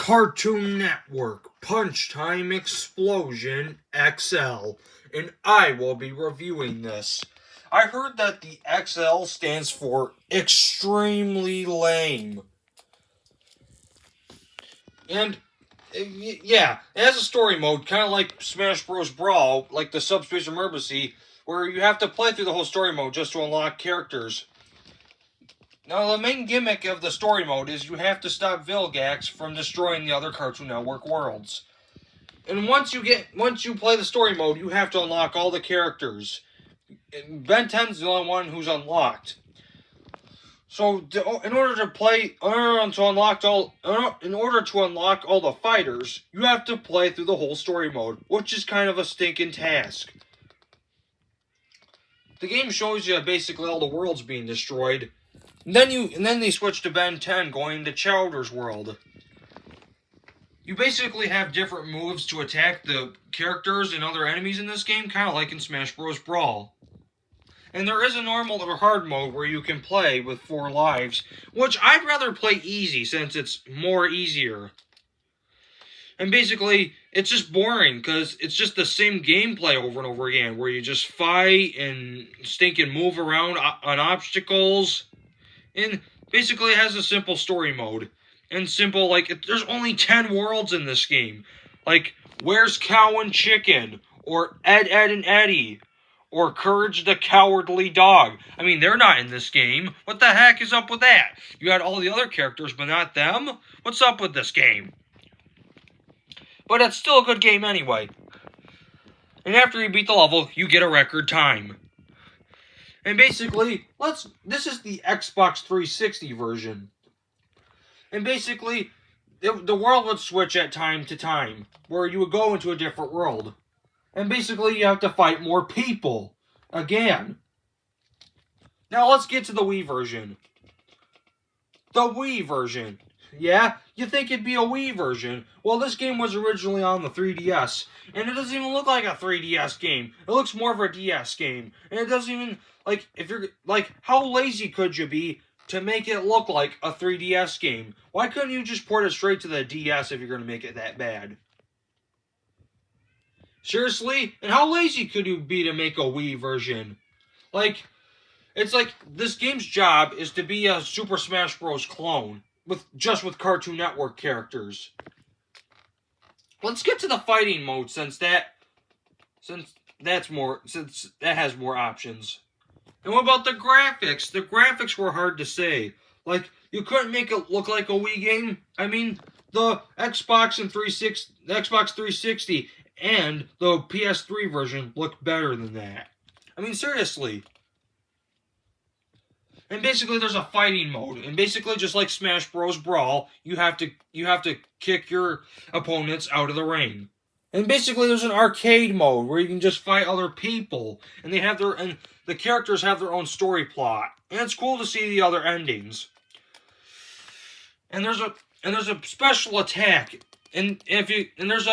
Cartoon Network Punch Time Explosion XL, and I will be reviewing this. I heard that the XL stands for extremely lame. And yeah, it has a story mode, kind of like Smash Bros. Brawl, like the Subspace Emergency, where you have to play through the whole story mode just to unlock characters. Now, the main gimmick of the story mode is you have to stop Vilgax from destroying the other Cartoon Network worlds. And once you play the story mode, you have to unlock all the characters. Ben 10's the only one who's unlocked. So, in order to unlock all the fighters, you have to play through the whole story mode, which is kind of a stinking task. The game shows you basically all the worlds being destroyed. And then they switch to Ben 10 going to Chowder's world. You basically have different moves to attack the characters and other enemies in this game, kind of like in Smash Bros. Brawl. And there is a normal or hard mode where you can play with 4 lives, which I'd rather play easy since it's more easier. And basically, it's just boring because it's just the same gameplay over and over again, where you just fight and stinking move around on obstacles. And basically it has a simple story mode. And simple, there's only 10 worlds in this game. Like, Where's Cow and Chicken? Or Ed, Ed, and Eddie? Or Courage the Cowardly Dog. I mean, they're not in this game. What the heck is up with that? You had all the other characters, but not them? What's up with this game? But it's still a good game anyway. And after you beat the level, you get a record time. And basically, this is the Xbox 360 version. And basically, the world would switch at time to time, where you would go into a different world. And basically, you have to fight more people. Again. Now, let's get to the Wii version. The Wii version. Yeah? You think it'd be a Wii version? Well, this game was originally on the 3DS. And it doesn't even look like a 3DS game. It looks more of a DS game. And it doesn't even... how lazy could you be to make it look like a 3DS game? Why couldn't you just port it straight to the DS if you're going to make it that bad? Seriously? And how lazy could you be to make a Wii version? It's like this game's job is to be a Super Smash Bros. Clone with Cartoon Network characters. Let's get to the fighting mode since that has more options. And what about the graphics? The graphics were hard to say. You couldn't make it look like a Wii game. I mean, the Xbox 360 and the PS3 version look better than that. I mean, seriously. And basically, there's a fighting mode. And basically, just like Smash Bros. Brawl, you have to kick your opponents out of the ring. And basically, there's an arcade mode where you can just fight other people, and the characters have their own story plot, and it's cool to see the other endings. And there's a special attack, and there's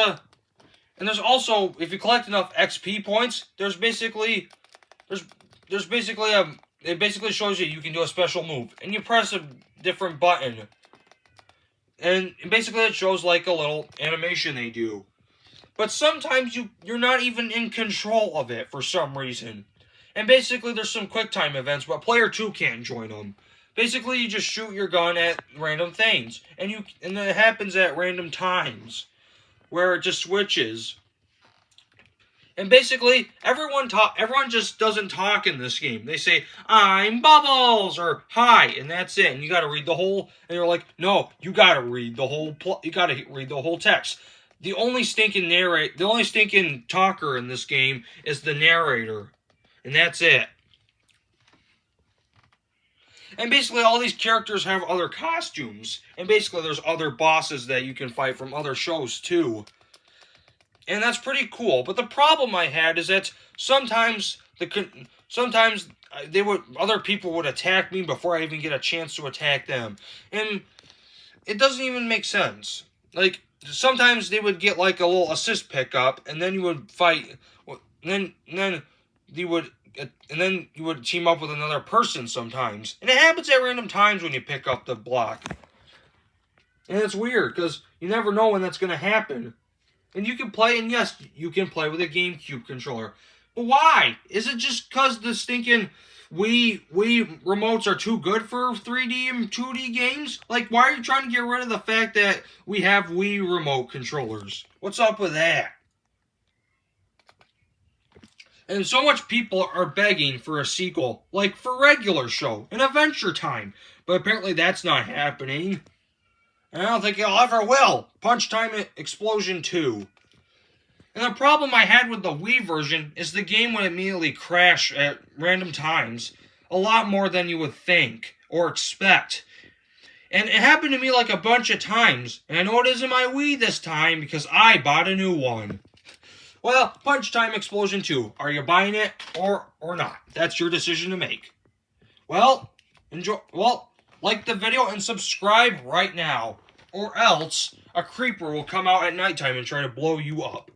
also, if you collect enough XP points, it basically shows you can do a special move, and you press a different button, and basically it shows like a little animation they do. But sometimes you're not even in control of it for some reason. And basically there's some quick time events, but player 2 can't join them. Basically you just shoot your gun at random things. And it happens at random times. Where it just switches. And basically everyone just doesn't talk in this game. They say, "I'm Bubbles," or "Hi," and that's it. And you gotta read the whole, and you're like, no, you gotta read the whole text. The only stinking talker in this game is the narrator. And that's it. And basically all these characters have other costumes. And basically there's other bosses that you can fight from other shows too. And that's pretty cool. But the problem I had is that sometimes other people would attack me before I even get a chance to attack them. And it doesn't even make sense. Sometimes they would get a little assist pickup, and then you would fight, and then you would team up with another person sometimes. And it happens at random times when you pick up the block. And it's weird, because you never know when that's going to happen. And you can play, and yes, you can play with a GameCube controller. But why? Is it just because the stinking Wii remotes are too good for 3D and 2D games? Like, why are you trying to get rid of the fact that we have Wii remote controllers? What's up with that? And so much people are begging for a sequel, like for Regular Show and Adventure Time. But apparently that's not happening. And I don't think it ever will. Punch Time Explosion 2. And the problem I had with the Wii version is the game would immediately crash at random times. A lot more than you would think or expect. And it happened to me like a bunch of times. And I know it isn't my Wii this time because I bought a new one. Well, Punch Time Explosion 2. Are you buying it or not? That's your decision to make. Well, like the video and subscribe right now. Or else a creeper will come out at nighttime and try to blow you up.